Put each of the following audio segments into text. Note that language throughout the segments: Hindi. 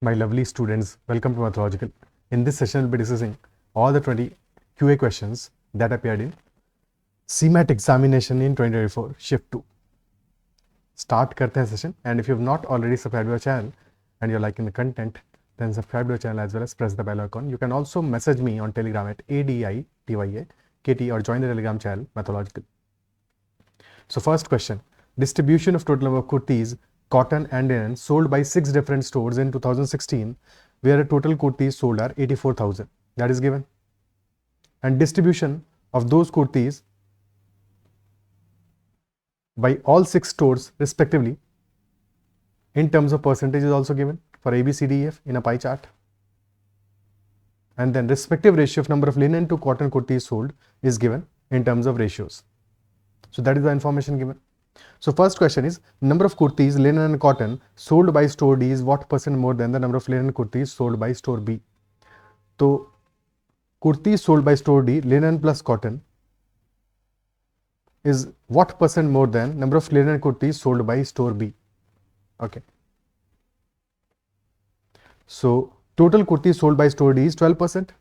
My lovely students, welcome to Mathological. In this session, we'll be discussing all the 20 QA questions that appeared in CMAT examination in 2024, Shift 2. Start karte hain session, and if you have not already subscribed to our channel and you're liking the content, then subscribe to our channel as well as press the bell icon. You can also message me on Telegram at ADITYAKT or join the Telegram channel Mathological. So first question, distribution of total number of kurtis, cotton and linen sold by 6 different stores in 2016, where a total kurtis sold are 84,000. That is given. And distribution of those kurtis by all 6 stores respectively in terms of percentage is also given for A, B, C, D, E, F in a pie chart. And then respective ratio of number of linen to cotton kurtis sold is given in terms of ratios. So that is the information given. So first question is, number of kurtis, linen and cotton sold by store D is what % more than the number of linen kurtis sold by store B? So kurtis sold by store D, linen plus cotton, is what % more than number of linen kurtis sold by store B? Okay. So total kurtis sold by store D is 12%.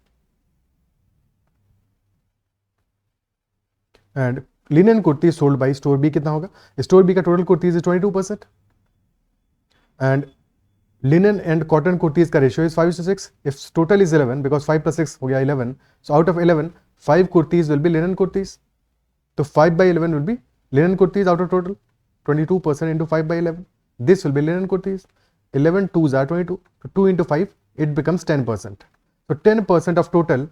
And linen kurti sold by store B कितना होगा? स्टोर बी का total kurtis is 22% and linen and cotton kurtis का ratio is 5:6. If total is 11 because 5 + 6 हो गया 11, so out of 11 5 kurtis will be linen kurtis. तो 5/11 will be linen kurtis out of total 22% into 5/11. This will be linen kurtis. 11 2s are 22. So 2 into 5 it becomes 10%. So 10% of total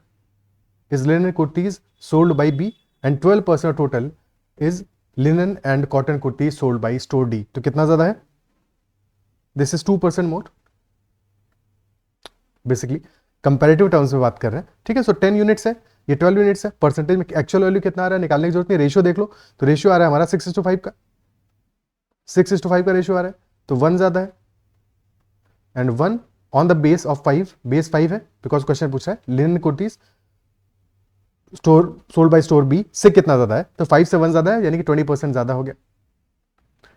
is linen kurtis sold by B. And 12% of total is linen and cotton kurtis sold by store D. तो कितना ज़्यादा है? This is 2% more. Basically, comparative terms में बात कर रहे हैं. ठीक है, so 10 units है, ये 12 units है. परसेंटेज में एक्चुअल वैल्यू कितना आ रहा है निकालने की जरूरत नहीं. रेशियो देख लो, तो रेशियो आ रहा है हमारा 6:5 का. 6:5 का रेशियो आ रहा है, तो 1 ज़्यादा है. And 1 on the base of 5, base 5 है, बिकॉज क्वेश्चन पूछा है linen kurtis store sold by store B से कितना ज्यादा है, तो 5 से 1 ज्यादा है, यानी कि 20% ज्यादा हो गया.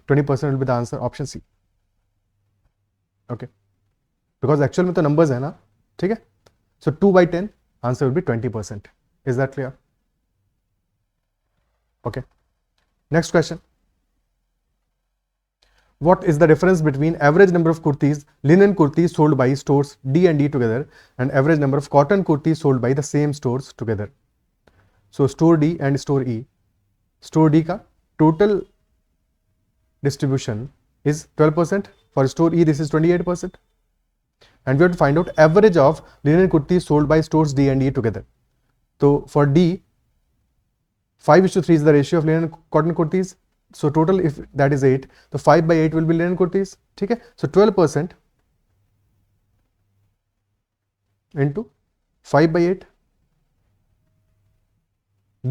20% will be the answer, option C. Okay, because actual में तो नंबर्स है ना. ठीक है, so 2/10 answer will be 20%. Is that clear? Okay, next question. What is the difference between average number of kurtis, linen kurtis sold by stores D and E together and average number of cotton kurtis sold by the same stores together? So store D and store E. Store D का total distribution is 12%. For store E this is 28%. And we have to find out average of linen kurtis sold by stores D and E together. So for D, 5:3 is the ratio of linen cotton kurtis. So total, if that is 8, so 5/8 will be linen kurtis. ठीक है, so 12% into 5/8.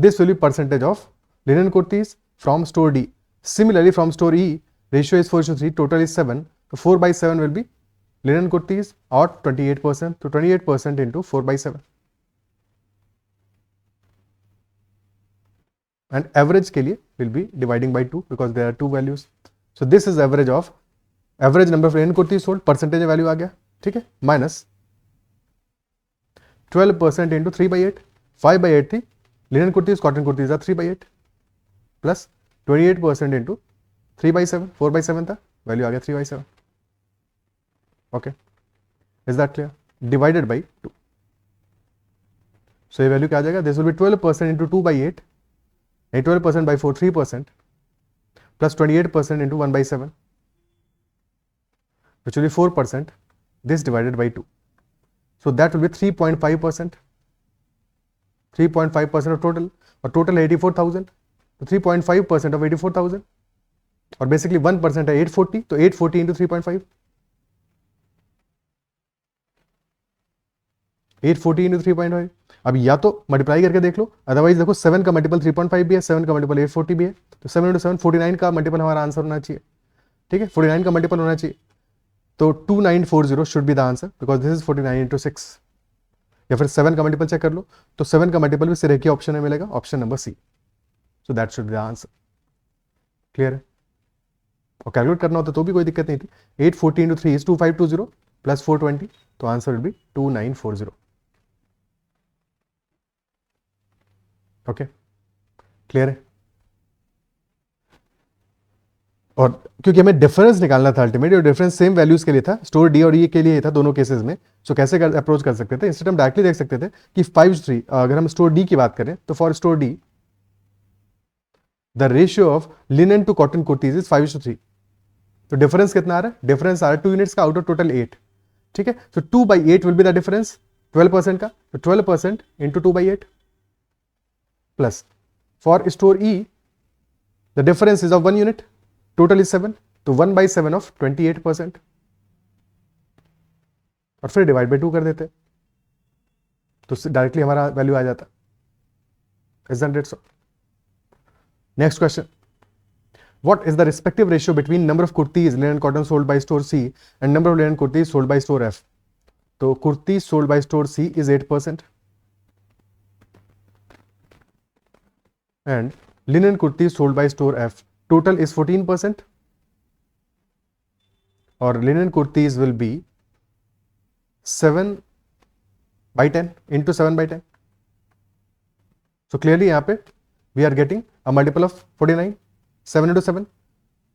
This will be percentage of linen kurtis from store D. Similarly, from store E, ratio is 4:3, total is 7. So 4/7 will be linen kurtis or 28%. So 28% into 4/7. And average के लिए will be dividing by 2 because there are 2 values. So this is average of average number of linen kurtis sold, percentage value आ गया. ठीक है, minus 12% into 3/8. 5/8 थी linen kurtis, cotton kurtis are 3/8 plus 28% into 3/7. 4/7 था, value आ गया 3/7. Okay, is that clear? Divided by 2. So ये value क्या आ जाएगा? This will be 12% into 2/8. 12% by 4, 3%, plus 28% into 1/7, which will be 4%. This divided by 2. So that will be 3.5%. 3.5% of total, or total 84,000. So 3.5% of 84,000, or basically 1% है 840. तो 840 into 3.5. 840 into 3.5. अब या तो मल्टीप्लाई करके देख लो, अदरवाइज देखो 7 का मल्टीपल 3.5 भी है, 7 का मल्टीपल 840 भी है. तो 7 into 7 49 का मल्टीपल हमारा आंसर होना चाहिए. ठीक है, 49 का मल्टीपल होना चाहिए. तो 2940 should be the answer because this is 49 into 6. या फिर 7 का मल्टीपल चेक कर लो, तो 7 का मल्टीपल भी सिर्फ एक ही ऑप्शन में मिलेगा, option number C. So that should be the answer. Clear है? और कैलकुलेट करना होता तो भी कोई दिक्कत नहीं थी. 840 into 3 is 2520 प्लस 420, तो answer will B 2940. Okay, clear है? और क्योंकि हमें डिफरेंस निकालना था अल्टीमेटली, और डिफरेंस सेम वैल्यूज के लिए था, स्टोर डी और ई के लिए था दोनों केसेस में. सो कैसे अप्रोच कर सकते थे? इंस्टेड हम डायरेक्टली देख सकते थे कि 5:3, अगर हम स्टोर डी की बात करें तो for store D the ratio of linen to cotton kurtis is 5:3. तो डिफरेंस कितना आ रहा है? डिफरेंस आ रहा है 2 यूनिट्स का आउट ऑफ टोटल 8. ठीक है, सो 2/8 विल बी द डिफरेंस 12% का. तो 12% into 2/8 plus for store E the difference is of 1 unit, total is 7, तो 1/7 ऑफ 28%, और फिर डिवाइड बाई 2 कर देते तो डायरेक्टली हमारा वैल्यू आ जाता. Isn't it so? Next question. What is the respective ratio between number of kurtis linen cotton sold by store C and number of linen kurtis sold by store F? तो kurtis sold by store C is 8% and linen kurtis sold by store F total is 14%, or linen kurtis will be 7/10 into 7/10. So clearly यहाँ पे we are getting a multiple of 49, 7 into 7,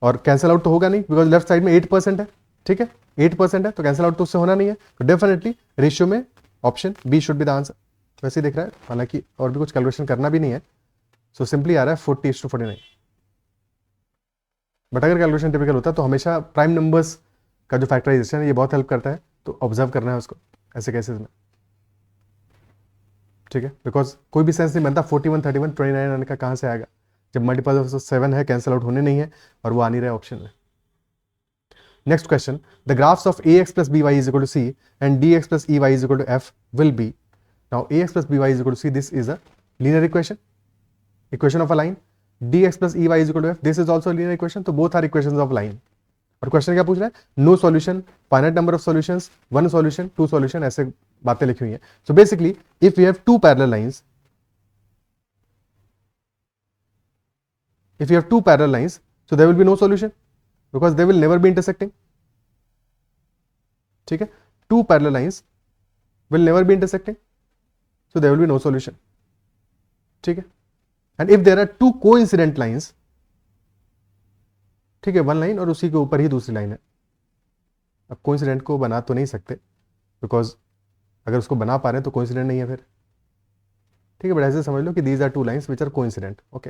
और कैंसिल आउट तो होगा नहीं बिकॉज लेफ्ट साइड में 8% है. ठीक है, 8% है तो कैंसिल आउट तो उससे होना नहीं है, तो डेफिनेटली रेशियो में option B should be the answer. वैसे ही दिख रहा है, हालांकि और भी कुछ कैलकुलेशन करना भी नहीं है. सो सिंपली आ रहा है 40:49. बट अगर कैलकुलेशन टिपिकल होता तो हमेशा प्राइम नंबर्स का जो फैक्टराइजेशन है ये बहुत हेल्प करता है, तो ऑब्जर्व करना है उसको ऐसे केसेस में. ठीक है, बिकॉज कोई भी सेंस नहीं बनता 41, 31, 29 आने का, कहाँ से आएगा जब मल्टीपल ऑफ 7 है, कैंसिल आउट होने नहीं है, और वो आ नहीं रहा ऑप्शन में. Next question, the graphs of ax plus by is equal to c and dx plus ey is equal to f will be. Now ax plus by is equal to c, this is a linear equation of a line. dx plus ey is equal to f, this is also a linear equation, तो both are equations of line. और क्वेश्चन क्या पूछ रहा है? No solution, finite number of solutions, 1 solution, 2 solution, ऐसे बातें लिखी हुई हैं. So basically if you have 2 parallel lines, if you have 2 parallel lines, so there will be no solution because they will never be intersecting. ठीक है, 2 parallel lines will never be intersecting, so there will be no solution. ठीक है, and if there are 2 coincident lines, ठीक है, 1 लाइन और उसी के ऊपर ही दूसरी लाइन है. अब कोइंसिडेंट को बना तो नहीं सकते बिकॉज अगर उसको बना पा रहे हैं तो कोइंसिडेंट नहीं है फिर. ठीक है, बट ऐसे समझ लो कि these are 2 lines which are coincident. Okay,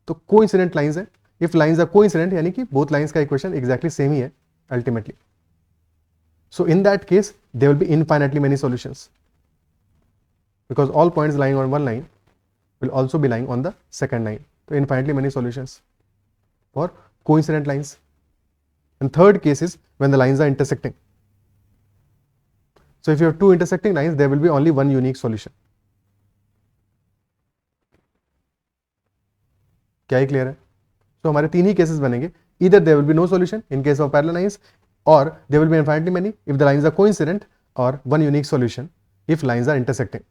तो कोइंसिडेंट लाइंस है. इफ लाइंस आर कोइंसिडेंट यानी कि बोथ लाइंस का इक्वेशन एग्जैक्टली सेम ही है ultimately. So in that case there will be infinitely many solutions because all points lying on one line will also be lying on the second line. तो infinitely many solutions for coincident lines. And third case is when the lines are intersecting. So if you have 2 intersecting lines, there will be only 1 unique solution. क्या ही क्लियर है? तो हमारे 3 ही केसेस बनेंगे. Either there will be no solution in case of parallel lines, or there will be infinitely many if the lines are coincident, or 1 unique solution if lines are intersecting.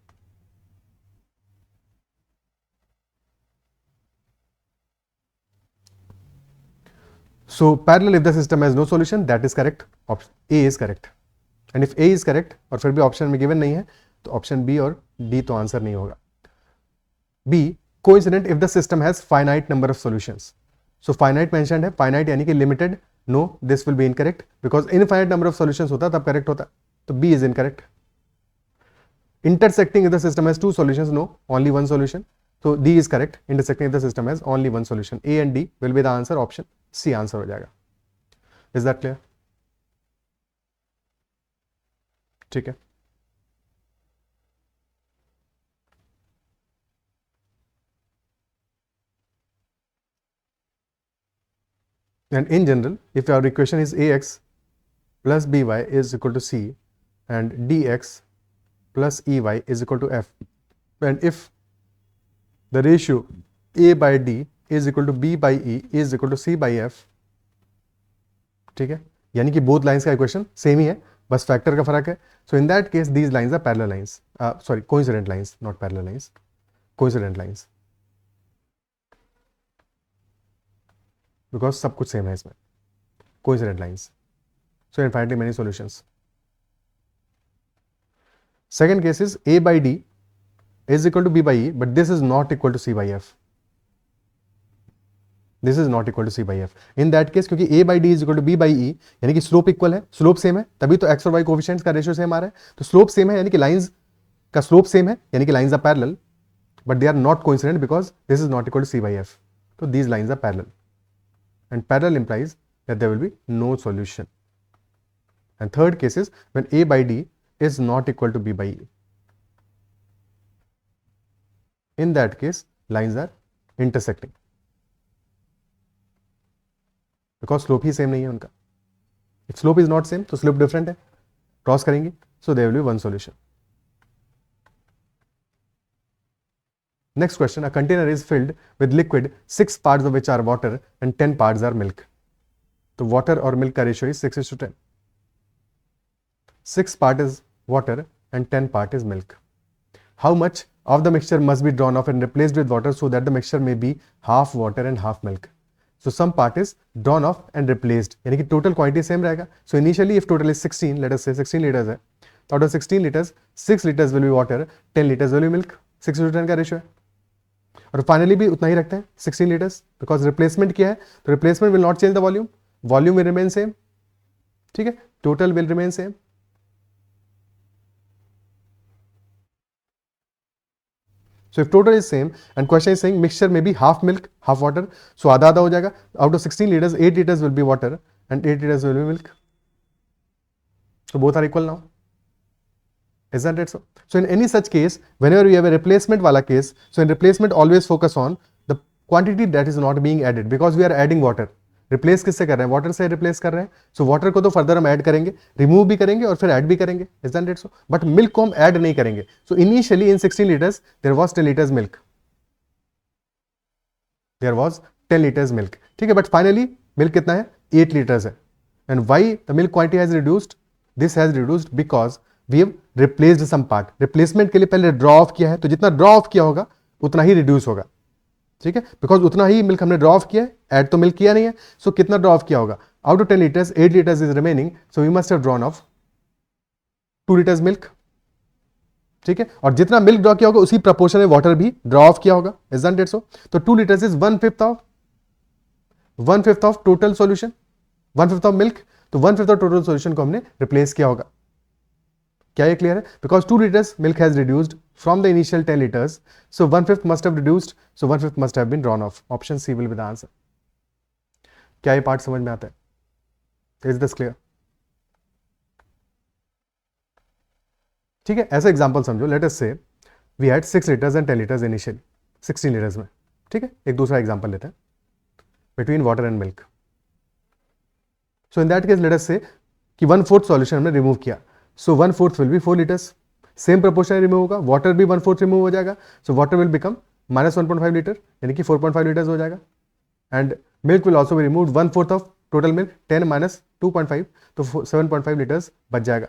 So parallel if the system has no solution, that is correct. Option A is correct. And if A is correct और फिर भी ऑप्शन में गिवन नहीं है तो ऑप्शन बी और डी तो आंसर नहीं होगा. B, coincident if the system has finite number of solutions. So finite mentioned है, फाइनाइट यानी कि limited. No, this will be incorrect because infinite number of solutions होता तब करेक्ट होता. तो B is incorrect. Intersecting if the system has 2 solutions, no, only 1 solution. So D is correct. Intersecting if the system has only 1 solution. A and D will be the answer. Option C answer हो जाएगा. Is that clear? ठीक है. And in general, if our equation is AX plus BY is equal to C and DX plus EY is equal to F, and if the ratio A by D is equal to B by E is equal to C by F, ठीक है, यानी कि बोथ लाइंस का इक्वेशन सेम ही है, बस फैक्टर का फर्क है. So in that case these lines are parallel lines, sorry coincident lines, not parallel lines, coincident lines, because सब कुछ सेम है इसमें. Coincident lines, so infinitely many solutions. Second case is A by D is equal to B by E, but this is not equal to C by F. This is not equal to C by F. In that case, क्योंकि A by D is equal to B by E, यानी कि स्लोप इक्वल है, स्लोप सेम है, तभी तो x और y कोफिशिएंट्स का रेशियो सेम आ रहा है. तो स्लोप सेम है यानी कि लाइंस का स्लोप सेम है, यानी कि lines are parallel, but they are not coincident because this is not equal to C by F. तो these lines are parallel, and parallel implies that there will be no solution. And third case is when A by D is not equal to B by E. In that case, lines are intersecting because slope he same नहीं है उनका. If slope is not same, तो slope different है, cross करेंगे, so there will be one solution. Next question, a container is filled with liquid, 6 parts of which are water and 10 parts are milk. तो water और milk का ratio is 6:10. 6 part is water and 10 part is milk. How much of the mixture must be drawn off and replaced with water so that the mixture may be half water and half milk? So some part is drawn off and replaced, यानी कि total quantity same रहेगा. So initially if total is 16, let us say 16 liters है, तो out of 16 liters, 6 liters will be water, 10 liters will be milk. 6:10 का रेशियो है. और फाइनली भी उतना ही रखते हैं 16 लीटर्स, बिकॉज रिप्लेसमेंट किया है, तो replacement will not change the volume, volume will remain same. ठीक है, total will remain same. So if total is same and question is saying mixture may be half milk, half water, so आधा आधा हो जाएगा. Out of 16 liters, 8 liters will be water and 8 liters will be milk. So both are equal now. Isn't it so? So in any such case, whenever we have a replacement wala case, so in replacement always focus on the quantity that is not being added because we are adding water. Replace किससे कर रहे हैं? Water से replace कर रहे हैं. So water को तो further हम add करेंगे, remove भी करेंगे और फिर add भी करेंगे. Isn't it so? But milk को हम add नहीं करेंगे. So initially in 16 liters there was 10 liters milk. There was 10 liters milk. ठीक है, but finally milk कितना है? 8 liters है. And why the milk quantity has reduced? This has reduced because we have replaced some part. Replacement के लिए पहले draw off किया है, तो जितना draw off किया होगा उतना ही reduce होगा. ठीक है, बिकॉज उतना ही मिल्क हमने ड्रॉ ऑफ किया है, ऐड तो मिल्क किया नहीं है. सो कितना ड्रॉ ऑफ किया होगा? Out of 10 litres 8 litres is remaining, so we must have drawn off 2 litres milk. ठीक है, और जितना मिल्क ड्रॉ किया होगा उसी प्रपोर्शन में वाटर भी ड्रॉ ऑफ किया होगा. इजंट इट सो? तो 2 litres is 1/5 of total solution, 1/5 of milk. तो 1/5 ऑफ टोटल सॉल्यूशन को हमने रिप्लेस किया होगा. क्या ये क्लियर है? Because 2 liters milk has reduced from the initial 10 liters, so 1/5 must have reduced, so 1/5 must have been drawn off. Option C will be the answer. क्या ये पार्ट समझ में आता है? Is this clear? ठीक है, ऐसा एग्जांपल समझो. लेट अस से we had 6 liters and 10 liters initially, 16 liters में. ठीक है, एक दूसरा एग्जांपल लेते हैं between water and milk. So in that case let us say कि 1/4 सॉल्यूशन हमने रिमूव किया. So 1/4 will be 4 liters. Same proportion remove होगा, वाटर भी 1/4 रिमूव हो जाएगा. So water will become -1.5 litre, यानी कि 4.5 लीटर्स हो जाएगा. And milk will also be removed, 1/4 of total milk, 10 - 2.5, तो 7.5 लीटर्स बच जाएगा.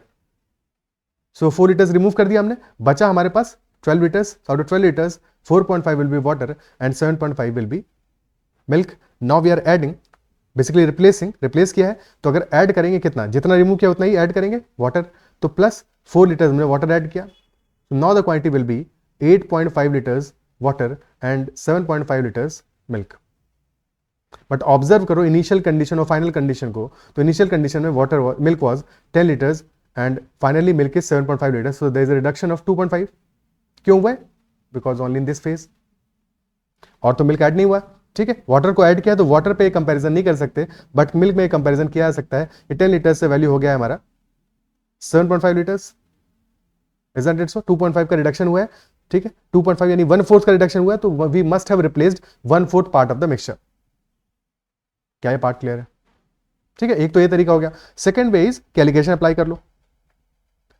सो 4 लीटर्स रिमूव कर दिया हमने, बचा हमारे पास 12 litres. Out of 12 litres 4.5 will be water and 7.5 will be milk. Now we are adding, basically replacing, replace किया है, तो अगर ऐड करेंगे कितना, जितना रिमूव किया उतना ही ऐड करेंगे वाटर. तो प्लस 4 लीटर्स हमने वाटर ऐड किया. Now the quantity will be 8.5 litres water and 7.5 litres milk. But observe करो इनिशियल कंडीशन और फाइनल कंडीशन को. तो इनिशियल कंडीशन में water milk was 10 litres and finally milk is 7.5 litres. So there is a reduction of 2.5. क्यों हुआ है? Because only in this phase, और तो मिल्क ऐड नहीं हुआ. ठीक है, वाटर को ऐड किया तो वाटर पे कंपैरिजन नहीं कर सकते, बट मिल्क में कंपैरिजन किया जा सकता है. ये 10 लीटर्स से वैल्यू हो गया है हमारा 7.5 लीटर्स. Isn't it so? 2.5 का रिडक्शन हुआ है. ठीक है, 2.5 यानी 1/4 का रिडक्शन हुआ है, तो we must have replaced 1/4 part of the mixture. क्या ये पार्ट क्लियर है? ठीक है, एक तो ये तरीका हो गया. सेकंड वे इज कि एलिगेशन अप्लाई कर लो.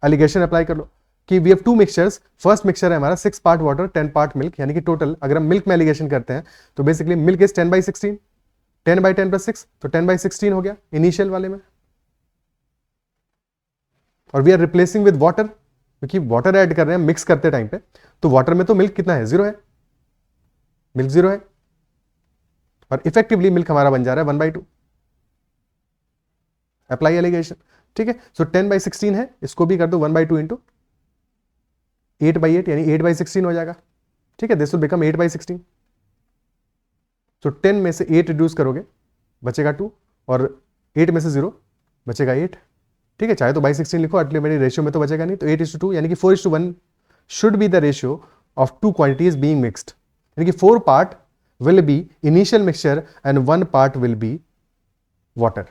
एलिगेशन अप्लाई कर लो कि we have 2 mixtures. First mixture है हमारा 6 पार्ट वाटर 10 पार्ट मिल्क, यानी कि टोटल अगर हम मिल्क में एलिगेशन करते हैं तो बेसिकली मिल्क इज 10/16, 10/10 + 6, तो 10/16 हो गया इनिशियल वाले में. और we are replacing with water, क्योंकि वाटर ऐड कर रहे हैं मिक्स करते टाइम पे. तो वाटर में तो मिल्क कितना है? 0 है, मिल्क 0 है, और इफेक्टिवली मिल्क हमारा बन जा रहा है 1/2. Apply alligation. ठीक है, सो 10/16 है, इसको भी कर दो 1/2 इंटू 8/8 यानी 8/16 हो जाएगा, ठीक है, दिस विल बिकम 8/16। तो 10 में से 8 रिड्यूस करोगे बचेगा 2 और 8 में से 0 बचेगा 8, ठीक है, चाहे तो बाई 16 लिखो, अल्टीमेटली रेशियो में तो बचेगा नहीं, तो 8:2 यानी कि 4:1 should be the ratio of two quantities being mixed, यानी कि 4 part will be initial mixture and 1 part will be water.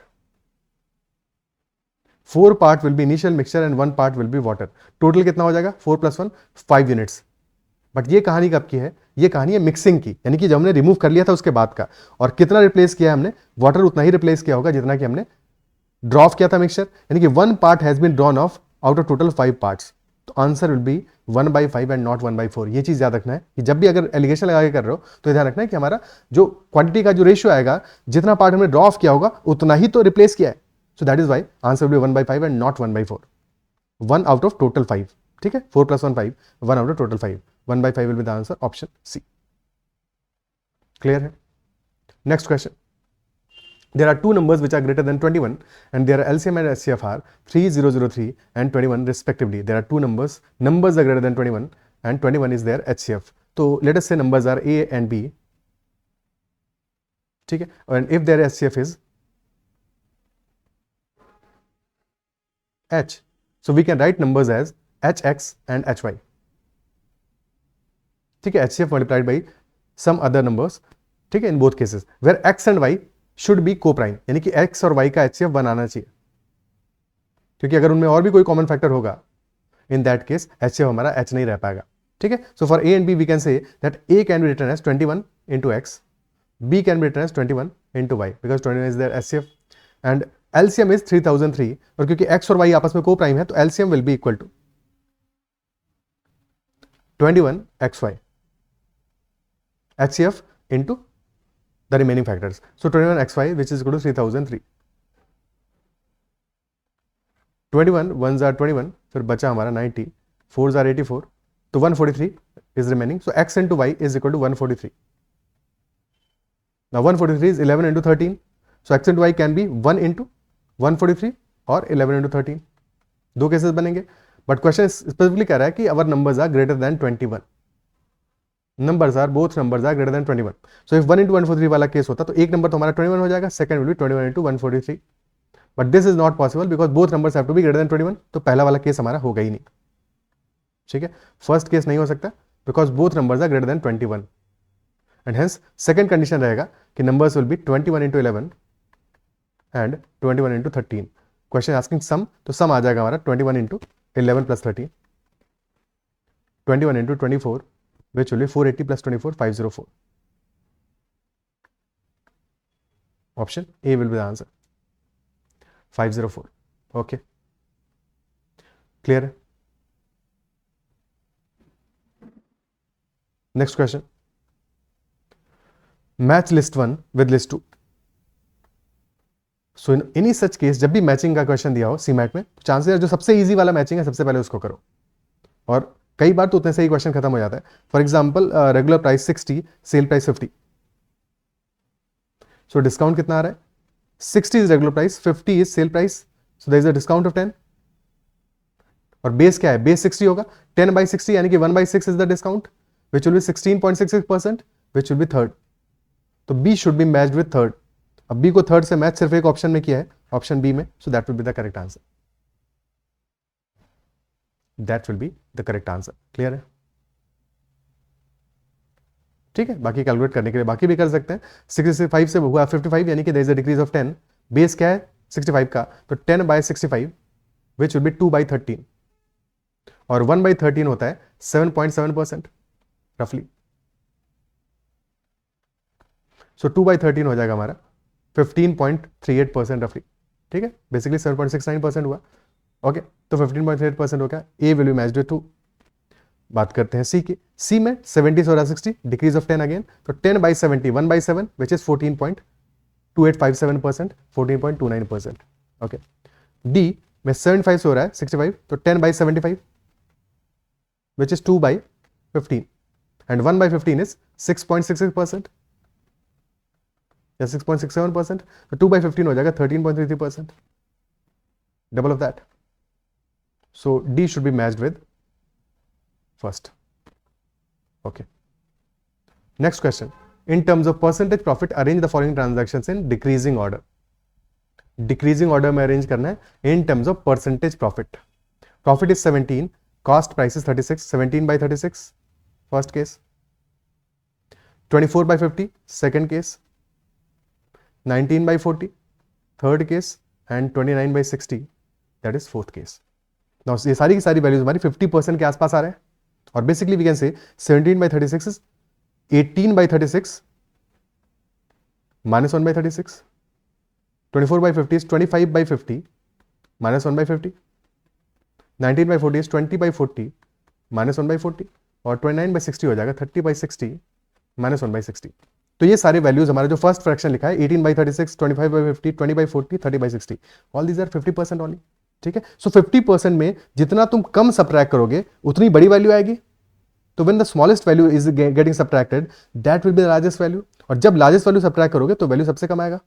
4 part will be initial mixture and 1 part will be water. Total कितना हो जाएगा? 4 + 1 5 यूनिट्स। बट ये कहानी कब की है? ये कहानी है मिक्सिंग की, यानी कि जब हमने रिमूव कर लिया था उसके बाद का, और कितना रिप्लेस किया हमने? वाटर उतना ही रिप्लेस किया होगा जितना कि हमने ड्रॉ ऑफ किया था मिक्सचर, यानी कि 1 part has been drawn of out of total 5 parts. तो answer will be 1/5 and not 1/4। ये चीज याद रखना है कि जब भी अगर एलिगेशन लगा के कर रहे हो तो ध्यान रखना है कि हमारा जो क्वांटिटी का जो रेशियो आएगा, जितना पार्ट हमने ड्रॉ ऑफ किया होगा उतना ही तो रिप्लेस किया है। So that is why answer will be 1/5 and not 1/4। 1 out of total 5, ठीक है, 4 + 1 5, 1 out of total 5, 1/5 will be the answer, option C. Clear है? Next question, there are two numbers which are greater than 21 and their LCM and HCF are 3003 and 21 respectively. There are two numbers are greater than 21 and 21 is their HCF. So let us say numbers are A and B, ठीक है, and if their HCF is H, so we can write numbers as HX and HY, ठीक है, HCF multiplied by some other numbers, ठीक है, in both cases where X and Y should be को प्राइम, यानी कि एक्स और वाई का एचसीएफ बनाना चाहिए, क्योंकि अगर उनमें और भी कोई कॉमन फैक्टर होगा, इन दैट केस एचसीएफ हमारा एच नहीं रह पाएगा, ठीक है। So for A and B we can say that A can be written as 21 into x, b can be written as 21 into y because 21 is their HCF and LCM is 3003, और क्योंकि x और y आपस में को प्राइम है तो LCM will be equal to 21xy HCF into the remaining factors. So 21xy which is equal to 3003. 21 1s are 21, फिर बचा हमारा 90, 4s are 84, तो 143 is remaining. So x into y is equal to 143. Now 143 is 11 into 13. So x into y can be 1 into 143 और 11 into 13. दो केसेस बनेंगे, बट क्वेश्चन स्पेसिफिकली कह रहा है कि our numbers are greater than 21. Numbers are both numbers are greater than 21. So if 1 into 143 वाला केस होता तो एक नंबर तो हमारा 21 हो जाएगा, second will be 21 into 143. But this is not possible because both numbers have to be greater than 21. तो पहला वाला केस हमारा होगा ही नहीं, ठीक है, फर्स्ट केस नहीं हो सकता because both numbers are greater than 21 and hence second condition रहेगा कि numbers will be 21 into 11 and 21 into 13. Question asking sum, तो सम आ जाएगा हमारा 21 into 11 plus 13, 21 into 24 which will be 480 plus 24 504. Option A will be the answer, 504. Okay, clear? Next question, match list 1 with list 2. So in any such case जब भी मैचिंग का क्वेश्चन दिया हो सीमैट में, तो चांसेस जो सबसे इजी वाला मैचिंग है सबसे पहले उसको करो, और कई बार तो उतने से ही क्वेश्चन खत्म हो जाता है. For example regular price 60, sale price 50, so discount कितना आ रहा है? 60 is regular price, 50 is sale price, so there is a discount of 10. और बेस क्या है? बेस 60 होगा, 10/60 यानी कि 1/6 is the discount which will be 16.66% which will be third. तो B should be matched with third. अब बी को थर्ड से मैच सिर्फ एक ऑप्शन में किया है, ऑप्शन बी में, so that will be the correct answer. That will be the correct answer. Clear है? ठीक है, बाकी कैलकुलेट करने के लिए बाकी भी कर सकते हैं. 65 से हुआ 55 यानी कि there is a decrease of 10. Base क्या है 65 का? तो 10/65 विच विल बी 2/13 और 1/13 होता है 7.7% रफली. सो 2/13 हो जाएगा हमारा 15.38% रफली. ठीक है, बेसिकली 7.69% हुआ. ओके, तो 15.38% हो गया. ए विल बी मैच्ड विद 2. बात करते हैं सी की. सी में 70 से हो रहा 60, डिक्रीज ऑफ 10 अगेन, तो 10/70 1/7 विच इज 14.2857%, 14.29%. ओके, डी में 75 से हो रहा है 65, तो 10/75 विच इज 2/15 एंड 1/15 इज 6.66% या 6.67%, तो 2/15 हो जाएगा 13.33%, double of that. So D should be matched with first. Okay. Next question. In terms of percentage profit, arrange the following transactions in decreasing order. Decreasing order में arrange करना है in terms of percentage profit. Profit is 17, cost price is 36, 17 by 36, first case. 24 by 50, second case. 19 by 40, third case, and 29 by 60, that is fourth case. Now ये सारी की सारी वैल्यूज हमारी 50% के आसपास आ रहे हैं, और बेसिकली वी कैन से 17 by 36 is 18 by 36 minus 1 by 36. 24 by 50 is 25 by 50 minus 1 by 50. 19 by 40 is 20 by 40 minus 1 by 40, और 29 by 60 हो जाएगा 30 by 60 minus 1 by 60. तो ये सारे वैल्यूज हमारा जो फर्स्ट फ्रैक्शन लिखा है 18 by 36, 25 by 50, 20 by 40, 30 by 60, all these are 50% only. ठीक है, सो 50% में जितना तुम कम सब्ट्रैक्ट करोगे उतनी बड़ी वैल्यू आएगी. तो when the smallest value is getting subtracted, that will be the largest value, और जब लार्जेस्ट वैल्यू सब्ट्रैक्ट करोगे तो वैल्यू सबसे कम आएगा.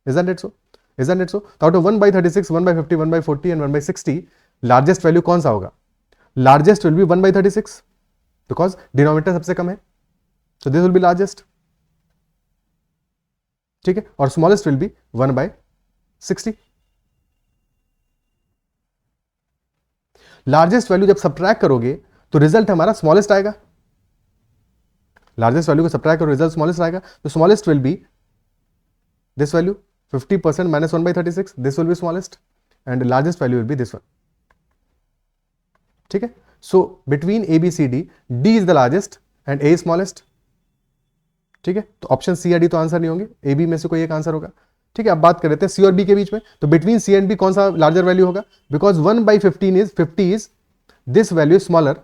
Isn't it so? Isn't it so? Out of 1 by 36, 1 by 50, 1 by 40 and 1 by 60, largest value कौन सा होगा? Largest will be 1 by 36 because denominator सबसे कम है, so this will B largest. ठीक है, और smallest will be 1 by 60. Largest value जब सब्ट्रैक्ट करोगे तो रिजल्ट हमारा स्मॉलेस्ट आएगा. लार्जेस्ट वैल्यू को सब्ट्रैक्ट करो, रिजल्ट स्मॉलेस्ट आएगा. तो smallest will be this value 50% minus 1 by 36, this will be smallest, and largest value will be this one. ठीक है, so between A, B, C, D, D is the largest and A is smallest. ठीक है, तो ऑप्शन सी या डी तो आंसर नहीं होंगे, ए बी में से कोई एक आंसर होगा. ठीक है, अब बात कर लेते हैं सी और बी के बीच में. तो बिटवीन सी एंड बी कौन सा लार्जर वैल्यू होगा? Because 1 by 15 is 50 is this value smaller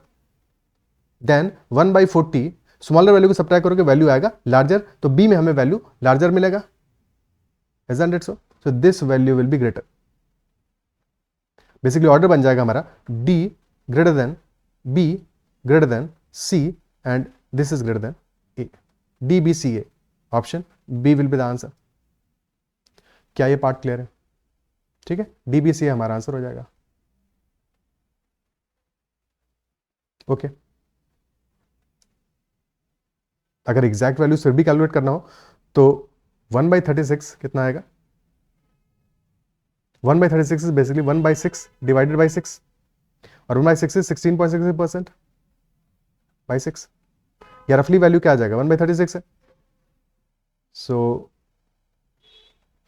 than 1 by 40. Smaller value को सब्ट्रैक्ट करोगे वैल्यू आएगा लार्जर, तो बी में हमें वैल्यू लार्जर मिलेगा. Isn't it so? So this value will be greater. Basically order बन जाएगा हमारा D greater than B greater than C and this is greater than A. D B C A. Option B will be the answer. क्या ये पार्ट क्लियर है? ठीक है, D B C A हमारा आंसर हो जाएगा. ओके, अगर एग्जैक्ट वैल्यू फिर भी कैलकुलेट करना हो तो 1 by 36 कितना आएगा? 1 by 36 is basically 1 by 6 divided by 6, और 1 by 6 is 16.66% by 6. या रफली वैल्यू क्या आ जाएगा? 1 by 36 है, सो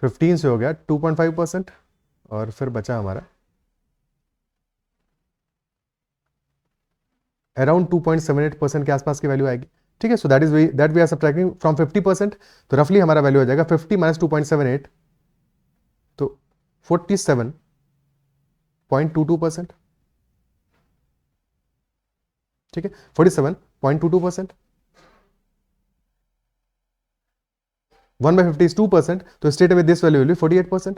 15 से हो गया 2.5%, और फिर बचा हमारा अराउंड 2.78% के आसपास की वैल्यू आएगी. ठीक है, so that we are subtracting from 50%. तो रफली हमारा वैल्यू हो जाएगा 50 माइनस 2.78, तो 47.22%. ठीक है, 47.22%. 1 by 50 is 2%, तो straight away this value will be 48%.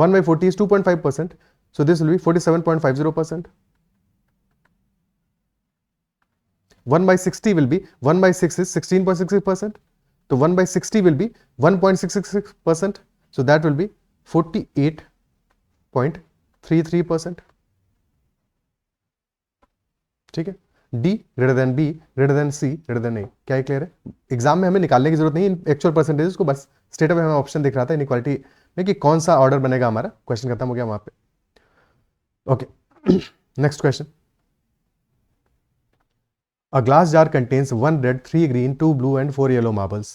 1 by 40 is 2.5%, so this will be 47.50%. 1 by 60 will be 1 by 6 is 16.66%. So 1 by 60 will be 1.666%. So that will be 48.33%. ठीक है, D greater than B greater than C greater than A. क्या क्लियर है? एग्जाम में हमें निकालने की जरूरत नहीं है एक्चुअल परसेंटेज को, बस स्ट्रेट अवे हमें ऑप्शन दिख रहा था इनइक्वालिटी में कि कौन सा ऑर्डर बनेगा. हमारा क्वेश्चन खत्म हो गया वहां पे. Okay, next question. A glass jar contains 1 red, 3 green, 2 blue and 4 yellow marbles.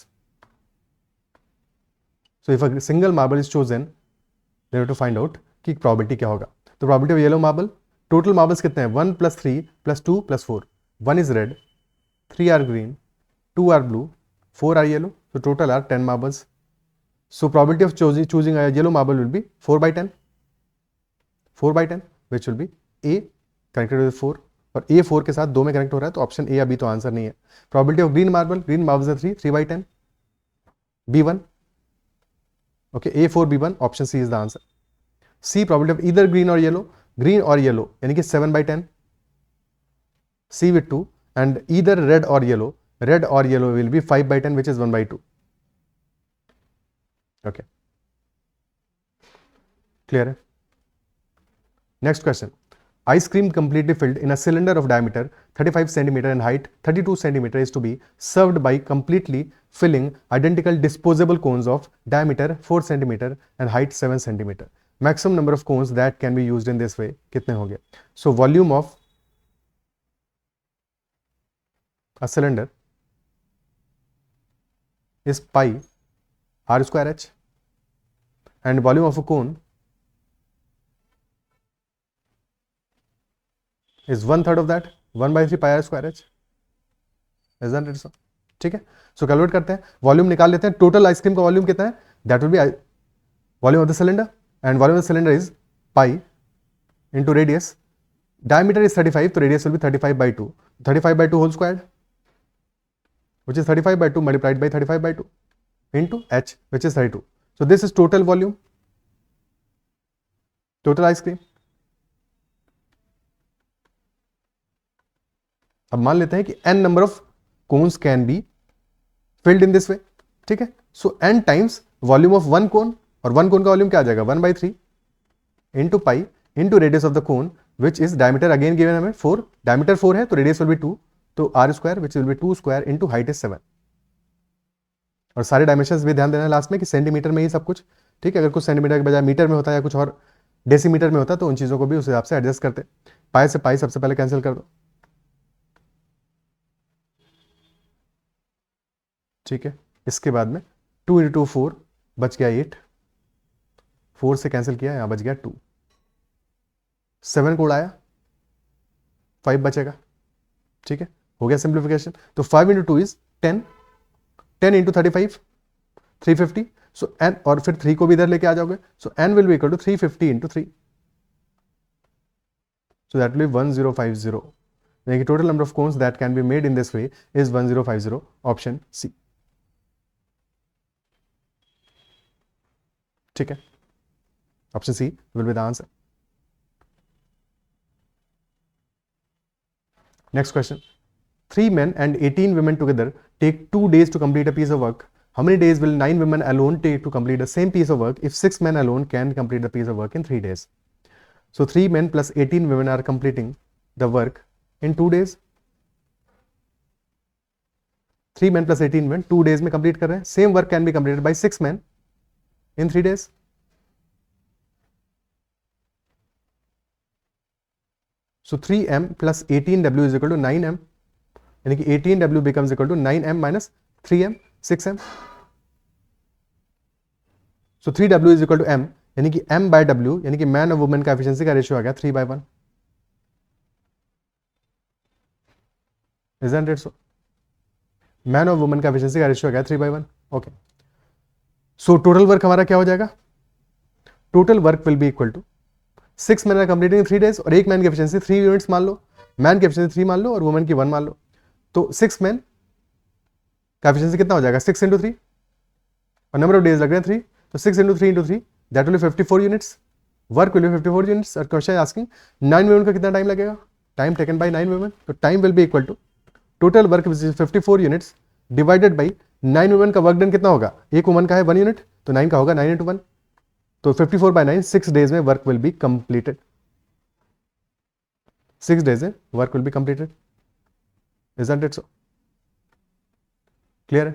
So if a single marble is chosen, then we have to find out कि probability क्या होगा. तो probability of yellow marble, total marbles कितने हैं? 1 plus 3 plus 2 plus 4. 1 is red, 3 are green, 2 are blue, 4 are yellow. So total are 10 marbles. So probability of choosing a yellow marble will be 4 by 10. 4 by 10, which will be A connected with 4. और A 4 के साथ 2 में कनेक्ट हो रहा है, तो ऑप्शन ए अभी तो आंसर नहीं है. Probability of green marbles 3 by 10. B1. Okay, A4 B1, option C is the answer. C probability of either green और येलो यानी कि 7 by 10. C with 2 and either red or yellow will be 5 by 10, which is 1 by 2. Okay, clear है? Next question. ice cream completely filled in a cylinder of diameter 35 cm and height 32 cm is to be served by completely filling identical disposable cones of diameter 4 cm and height 7 cm. Maximum number of cones that can be used in this way कितने होंगे? So volume of a cylinder is pi r square h and volume of a cone is 1/3 of that 1/3 pi r square h. Isn't it so? ठीक है, सो कैलकुलेट करते हैं, वॉल्यूम निकाल लेते हैं. टोटल आइसक्रीम का वॉल्यूम कितना है? That will be volume of the cylinder and volume of the cylinder is pi into radius. Diameter is 35, तो radius will be 35/2. 35/2 whole squared which is 35/2 multiplied by 35/2 into h which is 32. So this is total volume, total ice cream. अब मान लेते हैं कि n number of cones can be filled in this way. ठीक है, so n times volume of one cone, और one cone का वॉल्यूम क्या आ जाएगा? 1/3 into pi into radius of the cone which is diameter again given हमें 4, diameter 4 है तो radius will be 2, तो r square which will be 2 square into height is 7. और सारे डायमेंशंस भी ध्यान देना है लास्ट में कि सेंटीमीटर में ही सब कुछ. ठीक है, अगर कुछ सेंटीमीटर के बजाय मीटर में होता है या कुछ और डेसीमीटर में होता तो उन चीज़ों को भी उस हिसाब से एडजस्ट करते. पाई से पाई सबसे पहले कैंसिल कर दो. ठीक है, इसके बाद में 2 × 2 4 बच गया 8, 4 से कैंसिल किया, यहाँ बच गया 2, 7 को उड़ाया 5 बचेगा. ठीक है, हो गया सिंप्लीफिकेशन. तो 5 × 2 इज 10, 10 × 35 350. सो एन, और फिर 3 को भी इधर लेके आ जाओगे, so N will be equal to 350 × 3, so that will be 1050. यानी कि total number of cones that can be made in this way is 1050, option C. ठीक है, option C will be the answer. Next question. 3 men and 18 women together take 2 days to complete a piece of work. How many days will 9 women alone take to complete the same piece of work if 6 men alone can complete the piece of work in 3 days? So 3 men plus 18 women are completing the work in 2 days. 3 men plus 18 women 2 days में complete कर रहे हैं. Same work can be completed by 6 men in 3 days. So 3m plus 18w is equal to 9m. यानी कि 18w becomes equal to 9m minus 3m, 6m. So 3w is equal to m, यानी कि m by w, यानी कि मैन और वुमेन का एफिशिएंसी का रेशियो आ गया 3/1. Isn't it so? मैन और वुमेन का एफिशिएंसी का रेशियो आ गया 3/1. ओके, सो टोटल वर्क हमारा क्या हो जाएगा? Total work will be equal to 6 man are completing in 3 days, और एक मैन की एफिशिएंसी 3 यूनिट्स मान लो, मैन की एफिशिएंसी 3 मान लो और वुमेन की 1 मान लो. तो 6 मैन का एफिशिएंसी कितना हो जाएगा? 6 × 3, और नंबर ऑफ डेज लग रहे हैं 3, तो 6 × 3 × 3 that will be 54 units. Work will be 54 units. और क्वेश्चन आस्किंग 9 वुमेन का कितना टाइम लगेगा? Time taken by 9 women. तो time will be equal to total work which is 54 units divided by 9 women का वर्क डन कितना होगा? एक वुमन का है 1 यूनिट, तो 9 का होगा 9 × 1, तो 54/9 6 डेज में work will be completed. 6 days में work will be completed. Isn't it so? Clear है?